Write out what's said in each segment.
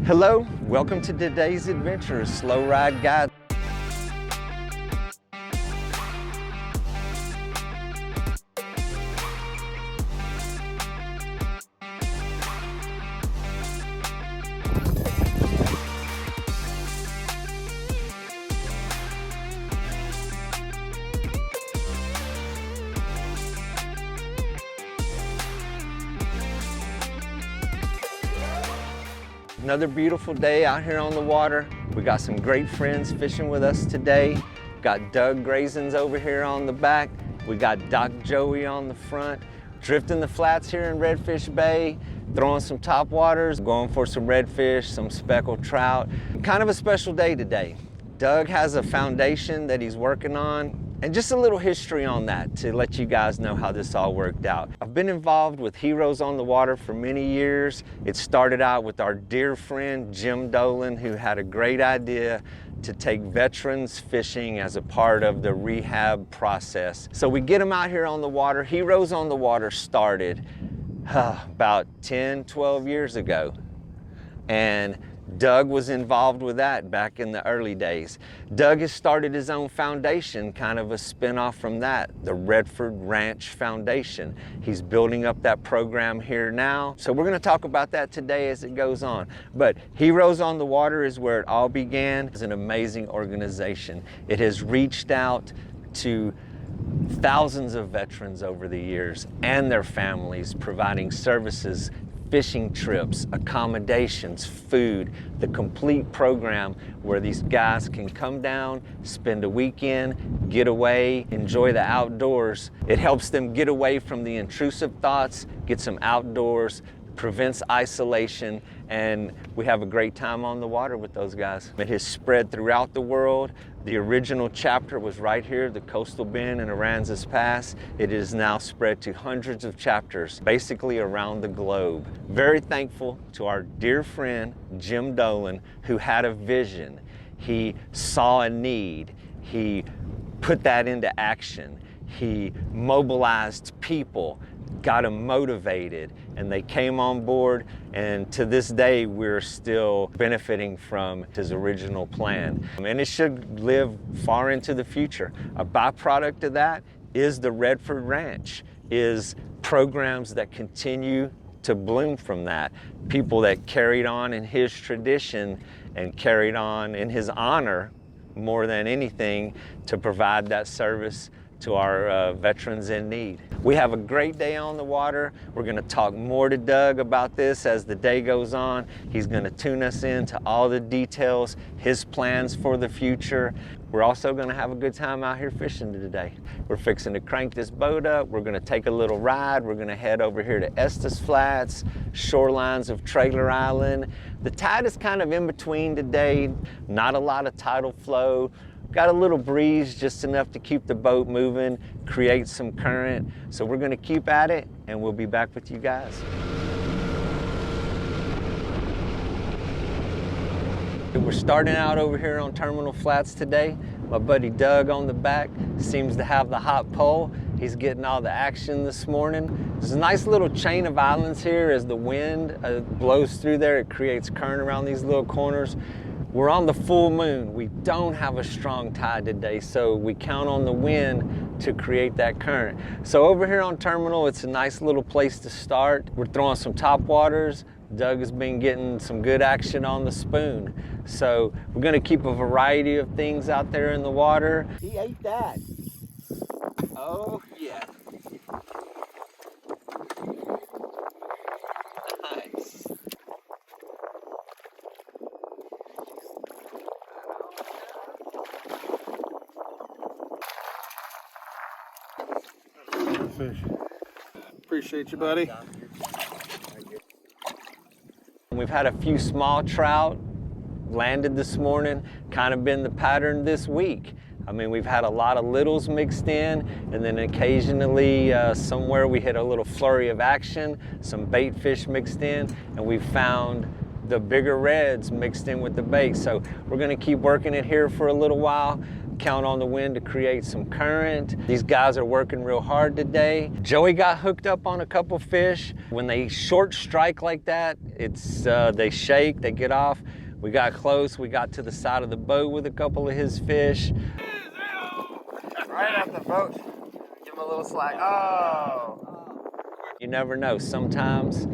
Hello, welcome to today's adventure, Slowride Guide. Another beautiful day out here on the water. We got some great friends fishing with us today. Got Doug Grazins over here on the back. We got Doc Joey on the front. Drifting the flats here in Redfish Bay, throwing some top waters, going for some redfish, some speckled trout. Kind of a special day today. Doug has a foundation that he's working on, and just a little history on that to let you guys know how this all worked out. I've been involved with Heroes on the Water for many years. It started out with our dear friend Jim Dolan, who had a great idea to take veterans fishing as a part of the rehab process. So we get them out here on the water. Heroes on the Water started about 10, 12 years ago. And Doug was involved with that back in the early days. Doug has started his own foundation, kind of a spin-off from that, the REDFORD Ranch Foundation. He's building up that program here now. So we're gonna talk about that today as it goes on. But Heroes on the Water is where it all began. It's an amazing organization. It has reached out to thousands of veterans over the years and their families, providing services, fishing trips, accommodations, food, the complete program where these guys can come down, spend a weekend, get away, enjoy the outdoors. It helps them get away from the intrusive thoughts, get some outdoors, prevents isolation, and we have a great time on the water with those guys. It has spread throughout the world. The original chapter was right here, the Coastal Bend in Aransas Pass. It is now spread to hundreds of chapters, basically around the globe. Very thankful to our dear friend, Jim Dolan, who had a vision. He saw a need. He put that into action. He mobilized people, got them motivated, and they came on board, and to this day we're still benefiting from his original plan. And it should live far into the future. A byproduct of that is the REDFORD Ranch, is programs that continue to bloom from that. People that carried on in his tradition and carried on in his honor more than anything to provide that service to our veterans in need. We have a great day on the water. We're gonna talk more to Doug about this as the day goes on. He's gonna tune us in to all the details, his plans for the future. We're also gonna have a good time out here fishing today. We're fixing to crank this boat up. We're gonna take a little ride. We're gonna head over here to Estes Flats, shorelines of Trailer Island. The tide is kind of in between today. Not a lot of tidal flow. Got a little breeze, just enough to keep the boat moving, create some current. So we're gonna keep at it, and we'll be back with you guys. We're starting out over here on Terminal Flats today. My buddy Doug on the back seems to have the hot pole. He's getting all the action this morning. There's a nice little chain of islands here. As the wind blows through there, it creates current around these little corners. We're on the full moon. We don't have a strong tide today, so we count on the wind to create that current. So over here on Terminal, it's a nice little place to start. We're throwing some top waters. Doug has been getting some good action on the spoon. So we're gonna keep a variety of things out there in the water. He ate that. Oh yeah. Nice. Fish. Appreciate you, buddy. We've had a few small trout landed this morning, kind of been the pattern this week. I mean, we've had a lot of littles mixed in, and then occasionally somewhere we hit a little flurry of action, some bait fish mixed in, and we found the bigger reds mixed in with the bait. So we're gonna keep working it here for a little while. count on the wind to create some current. These guys are working real hard today. Joey got hooked up on a couple fish. When they short strike like that, it's they shake, they get off. We got close, we got to the side of the boat with a couple of his fish. Right at the boat. Give him a little slack. Oh. You never know, sometimes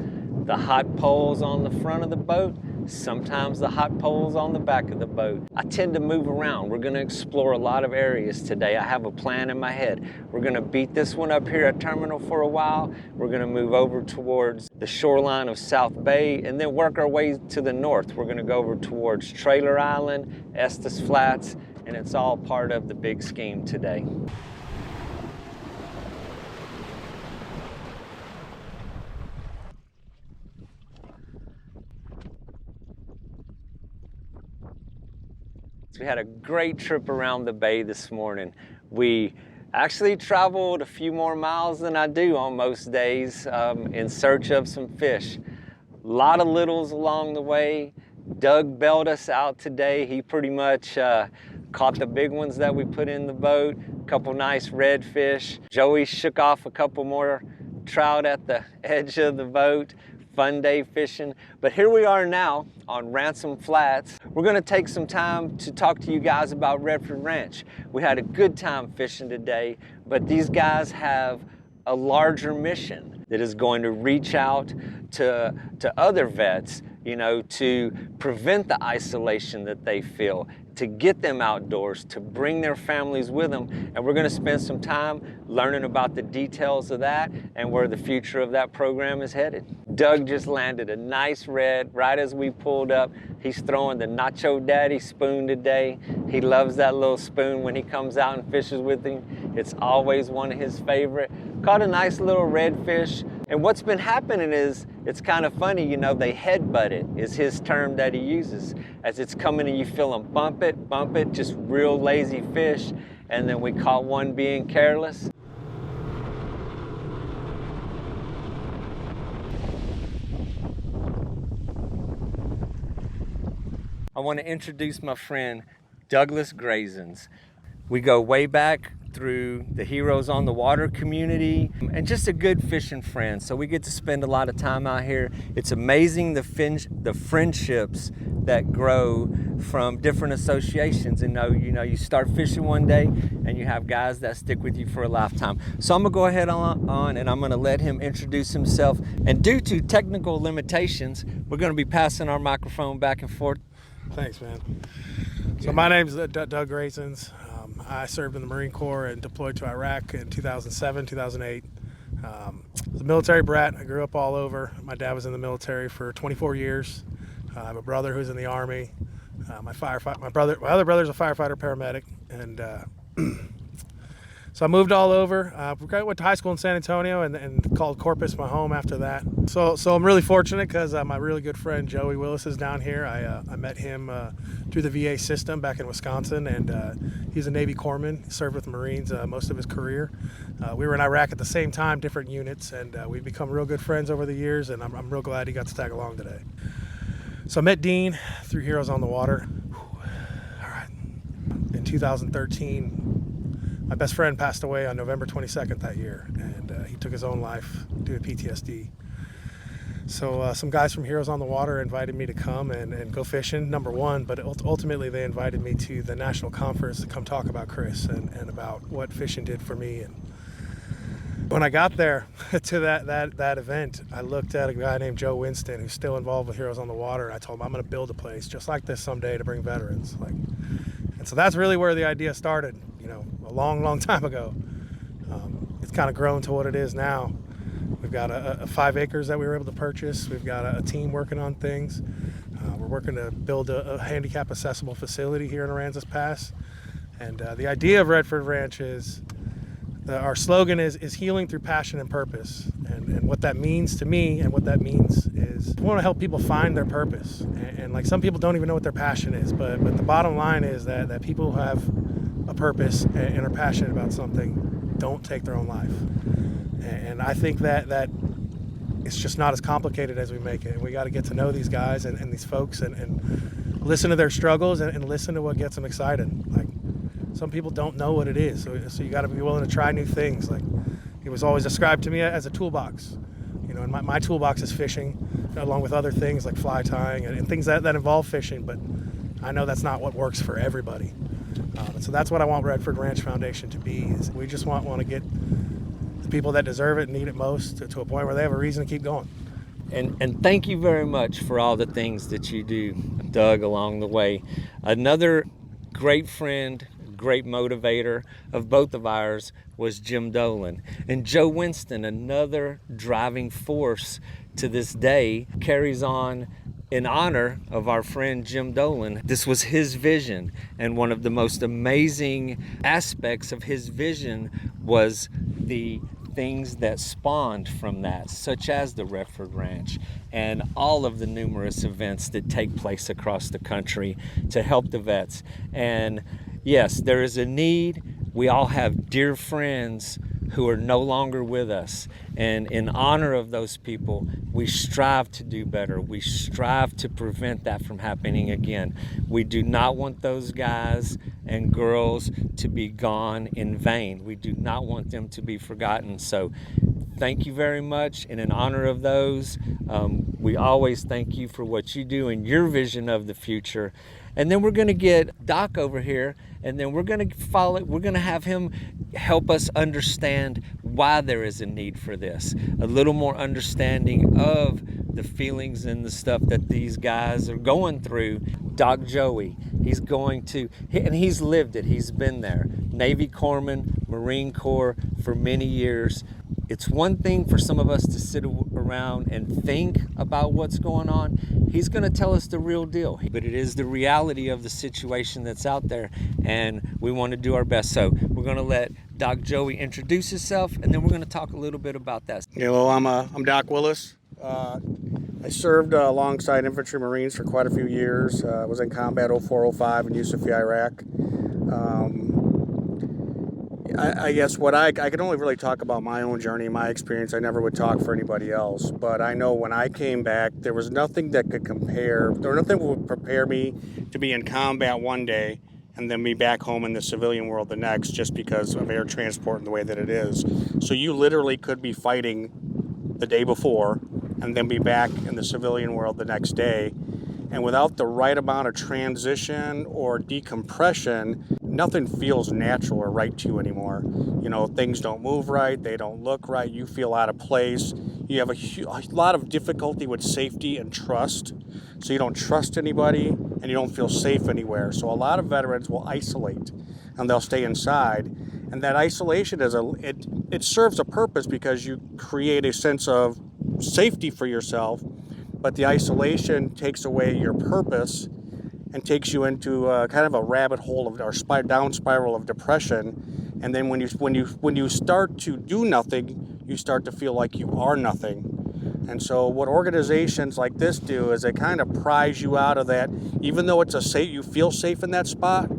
the hot pole's on the front of the boat, sometimes the hot pole's on the back of the boat. I tend to move around. We're gonna explore a lot of areas today. I have a plan in my head. We're gonna beat this one up here at Terminal for a while. We're gonna move over towards the shoreline of South Bay and then work our way to the north. We're gonna go over towards Trailer Island, Estes Flats, and it's all part of the big scheme today. We had a great trip around the bay this morning. We actually traveled a few more miles than I do on most days in search of some fish. A lot of littles along the way. Doug bailed us out today. He pretty much caught the big ones that we put in the boat, a couple nice redfish. Joey shook off a couple more trout at the edge of the boat. Fun day fishing. But here we are now on Ransom Flats. We're gonna take some time to talk to you guys about Redford Ranch. We had a good time fishing today, but these guys have a larger mission that is going to reach out to other vets, you know, to prevent the isolation that they feel, to get them outdoors, to bring their families with them. And we're gonna spend some time learning about the details of that and where the future of that program is headed. Doug just landed a nice red right as we pulled up. He's throwing the Nacho Daddy spoon today. He loves that little spoon when he comes out and fishes with him. It's always one of his favorite. Caught a nice little redfish. And what's been happening is, it's kind of funny, you know, they headbutt it is his term that he uses. As it's coming and you feel them bump it, just real lazy fish. And then we caught one being careless. I want to introduce my friend, Douglas Grazins. We go way back through the Heroes on the Water community and just a good fishing friend. So we get to spend a lot of time out here. It's amazing the friendships that grow from different associations. And you start fishing one day and you have guys that stick with you for a lifetime. So I'm gonna go ahead on and I'm gonna let him introduce himself. And due to technical limitations, we're gonna be passing our microphone back and forth. Thanks, man. So my name is Doug Grazins. I served in the Marine Corps and deployed to Iraq in 2007, 2008. I was a military brat. I grew up all over. My dad was in the military for 24 years. I have a brother who's in the Army. My other brother's a firefighter paramedic. And so I moved all over. I went to high school in San Antonio and called Corpus my home after that. So I'm really fortunate because my really good friend Joey Willis is down here. I met him through the VA system back in Wisconsin, and he's a Navy corpsman. He served with the Marines most of his career. We were in Iraq at the same time, different units, and we've become real good friends over the years, and I'm real glad he got to tag along today. So I met Dean through Heroes on the Water. All right. In 2013, my best friend passed away on November 22nd that year, and he took his own life due to PTSD. So some guys from Heroes on the Water invited me to come and go fishing, number one, but ultimately they invited me to the national conference to come talk about Chris and about what fishing did for me. And when I got there to that event, I looked at a guy named Joe Winston, who's still involved with Heroes on the Water, and I told him I'm going to build a place just like this someday to bring veterans. And so that's really where the idea started, a long time ago. It's kind of grown to what it is now. We've got a 5 acres that we were able to purchase. We've got a team working on things. We're working to build a handicap accessible facility here in Aransas Pass. And the idea of Redford Ranch is, our slogan is healing through passion and purpose. And what that means to me, and what that means is we want to help people find their purpose. And like, some people don't even know what their passion is, but the bottom line is that people who have a purpose and are passionate about something don't take their own life. And I think that it's just not as complicated as we make it. And we got to get to know these guys and these folks and listen to their struggles and listen to what gets them excited. Like, some people don't know what it is. So you got to be willing to try new things. Like, it was always described to me as a toolbox. You know, and my toolbox is fishing, along with other things like fly tying and things that involve fishing. But I know that's not what works for everybody. And so that's what I want Redford Ranch Foundation to be. Is we just want to get the people that deserve it and need it most to a point where they have a reason to keep going. And thank you very much for all the things that you do, Doug, along the way. Another great friend, great motivator of both of ours was Jim Dolan. And Joe Winston, another driving force to this day, carries on in honor of our friend Jim Dolan. This was his vision, and one of the most amazing aspects of his vision was the things that spawned from that, such as the Redford Ranch and all of the numerous events that take place across the country to help the vets. And yes, there is a need. We all have dear friends who are no longer with us. And in honor of those people, we strive to do better. We strive to prevent that from happening again. We do not want those guys and girls to be gone in vain. We do not want them to be forgotten. So thank you very much. And in honor of those, we always thank you for what you do and your vision of the future. And then we're going to get Doc over here, and then we're going to follow. We're going to have him help us understand why there is a need for this. A little more understanding of the feelings and the stuff that these guys are going through. Doc Joey, he's going to, and he's lived it. He's been there. Navy Corpsman, Marine Corps for many years. It's one thing for some of us to sit around and think about what's going on. He's going to tell us the real deal, but it is the reality of the situation that's out there, and we want to do our best. So we're going to let Doc Joey introduce himself, and then we're going to talk a little bit about that. Hello, I'm Doc Willis. I served alongside infantry Marines for quite a few years. I was in combat 04-05 in Yusuf, Iraq. I guess what I can only really talk about my own journey, my experience. I never would talk for anybody else. But I know when I came back, there was nothing that could compare, or nothing would prepare me to be in combat one day and then be back home in the civilian world the next, just because of air transport and the way that it is. So you literally could be fighting the day before and then be back in the civilian world the next day. And without the right amount of transition or decompression, nothing feels natural or right to you anymore. You know, things don't move right, they don't look right, you feel out of place. You have a lot of difficulty with safety and trust. So you don't trust anybody and you don't feel safe anywhere. So a lot of veterans will isolate and they'll stay inside. And that isolation it serves a purpose because you create a sense of safety for yourself. But the isolation takes away your purpose and takes you into kind of a rabbit hole or down spiral of depression. And then when you start to do nothing, you start to feel like you are nothing. And so what organizations like this do is they kind of prize you out of that. Even though you feel safe in that spot,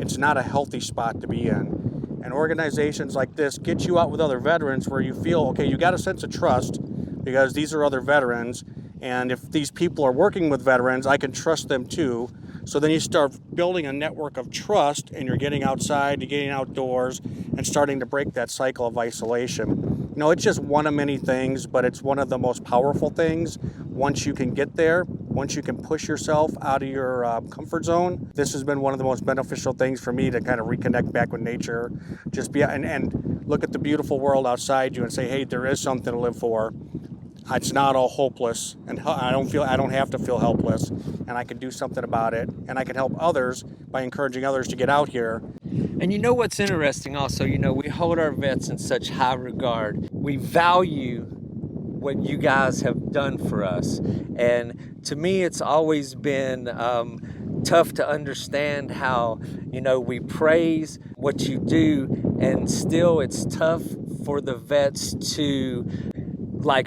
it's not a healthy spot to be in. And organizations like this get you out with other veterans where you feel, okay, you got a sense of trust because these are other veterans. And if these people are working with veterans, I can trust them too. So then you start building a network of trust, and you're getting outside, you're getting outdoors, and starting to break that cycle of isolation. You know, it's just one of many things, but it's one of the most powerful things. Once you can get there, once you can push yourself out of your comfort zone, this has been one of the most beneficial things for me to kind of reconnect back with nature, just be and look at the beautiful world outside you and say, hey, there is something to live for. It's not all hopeless, and I don't have to feel helpless, and I can do something about it, and I can help others by encouraging others to get out here. And you know what's interesting also, you know, we hold our vets in such high regard. We value what you guys have done for us. And to me, it's always been tough to understand how, you know, we praise what you do, and still it's tough for the vets to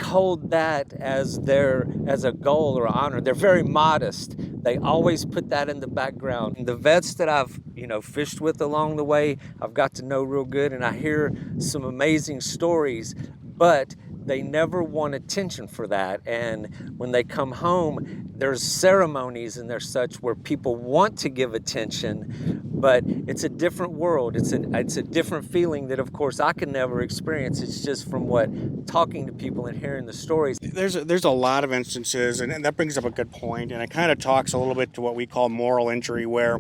hold that as a goal or honor. They're very modest. They always put that in the background. And the vets that I've, fished with along the way, I've got to know real good, and I hear some amazing stories, but they never want attention for that. And when they come home, there's ceremonies and there's such where people want to give attention, but it's a different world. It's a different feeling that, of course, I can never experience. It's just from talking to people and hearing the stories. There's a lot of instances, and that brings up a good point, and it kind of talks a little bit to what we call moral injury, where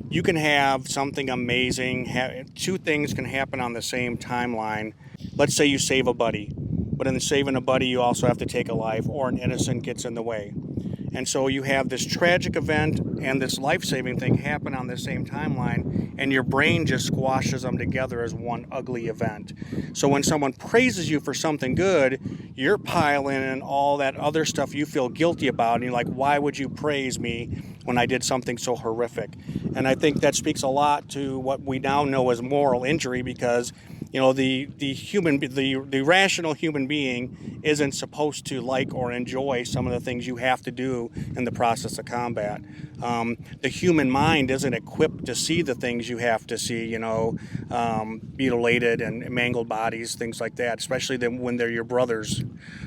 you can have something amazing, two things can happen on the same timeline. Let's say you save a buddy, but in saving a buddy, you also have to take a life, or an innocent gets in the way. And so you have this tragic event and this life-saving thing happen on the same timeline, and your brain just squashes them together as one ugly event. So when someone praises you for something good, you're piling in all that other stuff you feel guilty about, and you're like, why would you praise me when I did something so horrific? And I think that speaks a lot to what we now know as moral injury, because the rational human being isn't supposed to like or enjoy some of the things you have to do in the process of combat. The human mind isn't equipped to see the things you have to see, mutilated and mangled bodies, things like that, especially when they're your brothers.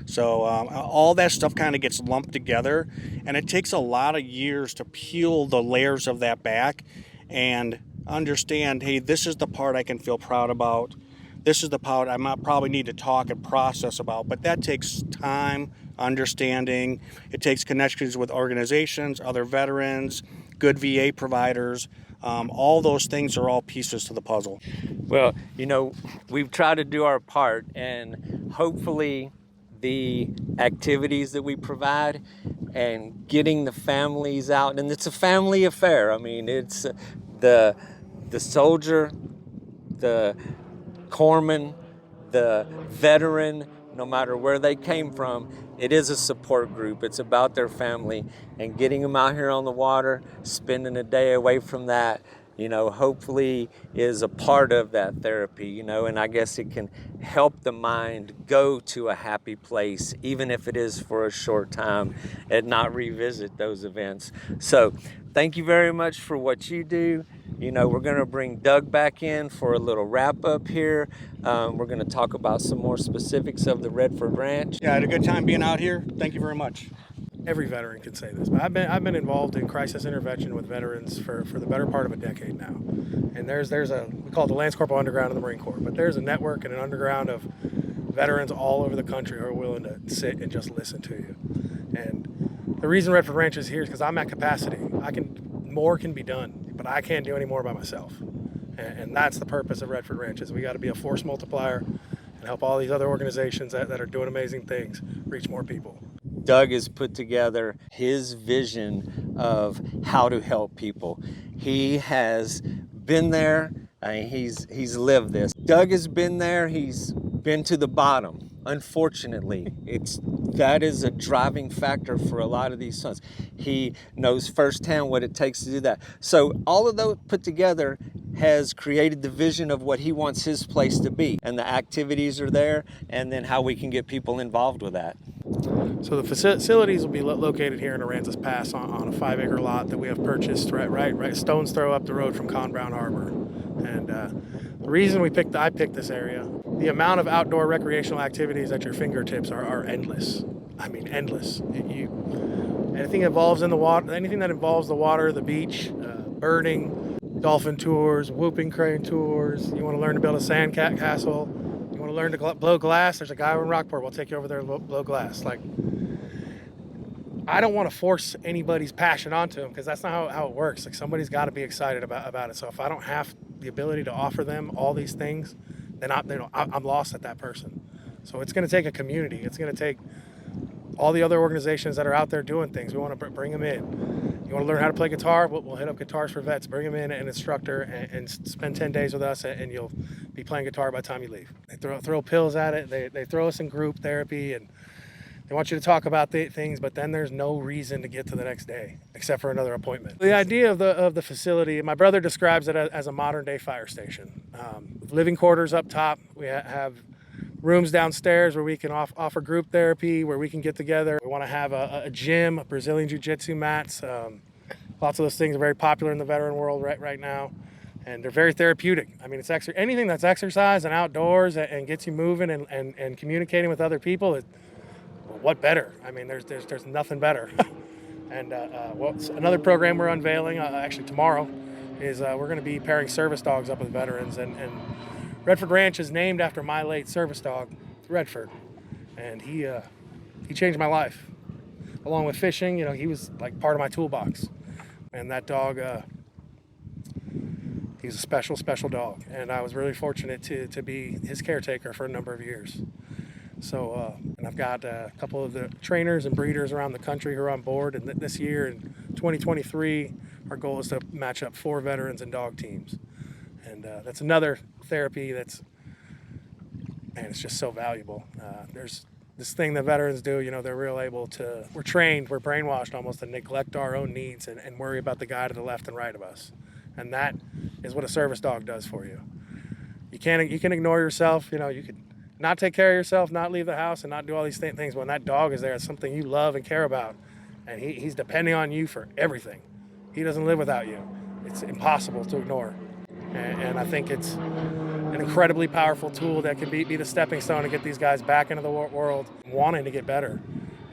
So all that stuff kind of gets lumped together, and it takes a lot of years to peel the layers of that back and understand, hey, this is the part I can feel proud about. This is the part I might probably need to talk and process about, but that takes time, understanding. It takes connections with organizations, other veterans, good VA providers. All those things are all pieces to the puzzle. Well, we've tried to do our part, and hopefully the activities that we provide and getting the families out, and it's a family affair. I mean, it's the soldier, the corpsman, the veteran, no matter where they came from, it is a support group. It's about their family, and getting them out here on the water, spending a day away from that, hopefully is a part of that therapy, and I guess it can help the mind go to a happy place, even if it is for a short time, and not revisit those events. So thank you very much for what you do. We're going to bring Doug back in for a little wrap up here. We're going to talk about some more specifics of the Redford Ranch. Yeah, I had a good time being out here. Thank you very much. Every veteran can say this, but I've been involved in crisis intervention with veterans for the better part of a decade now. And we call it the Lance Corporal Underground in the Marine Corps, but there's a network and an underground of veterans all over the country who are willing to sit and just listen to you. And the reason Redford Ranch is here is because I'm at capacity. More can be done, but I can't do any more by myself. And that's the purpose of Redford Ranch, is we got to be a force multiplier and help all these other organizations that are doing amazing things reach more people. Doug has put together his vision of how to help people. He has been there, he's lived this. Doug has been there, he's been to the bottom. Unfortunately, that is a driving factor for a lot of these sons. He knows firsthand what it takes to do that. So all of those put together has created the vision of what he wants his place to be. And the activities are there, and then how we can get people involved with that. So the facilities will be located here in Aransas Pass on a 5-acre lot that we have purchased right stone's throw up the road from Con Brown Harbor. And the reason I picked this area, the amount of outdoor recreational activities at your fingertips are endless. I mean, endless. Anything that involves the water, the beach, birding, dolphin tours, whooping crane tours. You want to learn to build a sand castle. You want to learn to blow glass. There's a guy in Rockport. We'll take you over there and blow glass. I don't want to force anybody's passion onto them, because that's not how it works. Somebody's got to be excited about it. So if I don't have the ability to offer them all these things, then I'm lost at that person. So it's going to take a community. It's going to take all the other organizations that are out there doing things. We want to bring them in. You want to learn how to play guitar? We'll hit up Guitars for Vets. Bring them in, an instructor, and spend 10 days with us, and you'll be playing guitar by the time you leave. They throw pills at it. They throw us in group therapy, and they want you to talk about things, but then there's no reason to get to the next day except for another appointment. The idea of the facility, my brother describes it as a modern-day fire station. Living quarters up top. We have rooms downstairs where we can offer group therapy, where we can get together. We want to have a gym, Brazilian Jiu-Jitsu mats. Lots of those things are very popular in the veteran world right now, and they're very therapeutic. I mean, it's anything that's exercise and outdoors and gets you moving and communicating with other people. What better? I mean, there's nothing better. And another program we're unveiling, actually tomorrow, is we're going to be pairing service dogs up with veterans. And Redford Ranch is named after my late service dog, Redford. And he changed my life. Along with fishing, you know, he was like part of my toolbox. And that dog, he was a special, special dog. And I was really fortunate to be his caretaker for a number of years. So, and I've got a couple of the trainers and breeders around the country who are on board. And this year, in 2023, our goal is to match up 4 veterans and dog teams. And that's another therapy that's, man, it's just so valuable. There's this thing that veterans do, you know, they're real able to, we're trained, we're brainwashed almost to neglect our own needs and worry about the guy to the left and right of us. And that is what a service dog does for you. You can ignore yourself, you know, you could not take care of yourself, not leave the house and not do all these things. But when that dog is there, it's something you love and care about. And he's depending on you for everything. He doesn't live without you. It's impossible to ignore. And I think it's an incredibly powerful tool that can be the stepping stone to get these guys back into the world wanting to get better.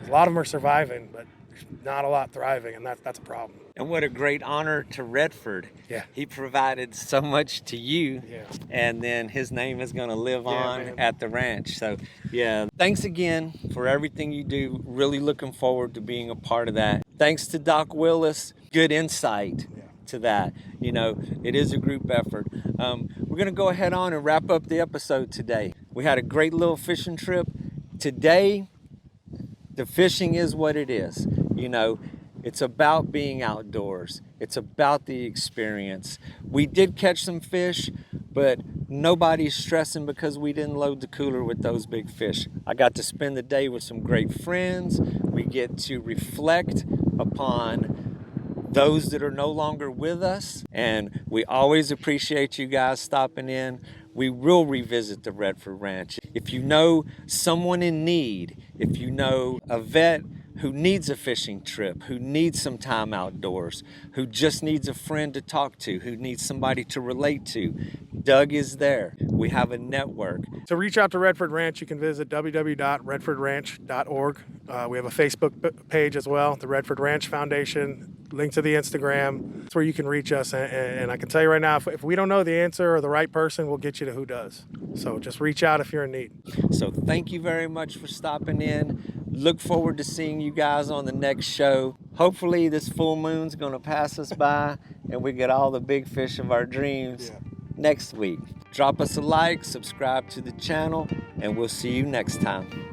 A lot of them are surviving, but there's not a lot thriving, and that's a problem. And what a great honor to Redford. Yeah. He provided so much to you, Yeah. and then his name is going to live on man. at the ranch. So, yeah, thanks again for everything you do. Really looking forward to being a part of that. Thanks to Doc Willis. Good insight to that. You know, it is a group effort. We're going to go ahead on and wrap up the episode today. We had a great little fishing trip. Today, the fishing is what it is. You know, it's about being outdoors. It's about the experience. We did catch some fish, but nobody's stressing because we didn't load the cooler with those big fish. I got to spend the day with some great friends. We get to reflect upon those that are no longer with us, and we always appreciate you guys stopping in. We will revisit the Redford Ranch. If you know someone in need, if you know a vet who needs a fishing trip, who needs some time outdoors, who just needs a friend to talk to, who needs somebody to relate to, Doug is there. We have a network. To reach out to Redford Ranch, you can visit www.redfordranch.org. We have a Facebook page as well, the Redford Ranch Foundation. Link to the Instagram. It's where you can reach us. And I can tell you right now, if we don't know the answer or the right person, we'll get you to who does. So just reach out if you're in need. So thank you very much for stopping in. Look forward to seeing you guys on the next show. Hopefully this full moon's going to pass us by and we get all the big fish of our dreams next week. Drop us a like, subscribe to the channel, and we'll see you next time.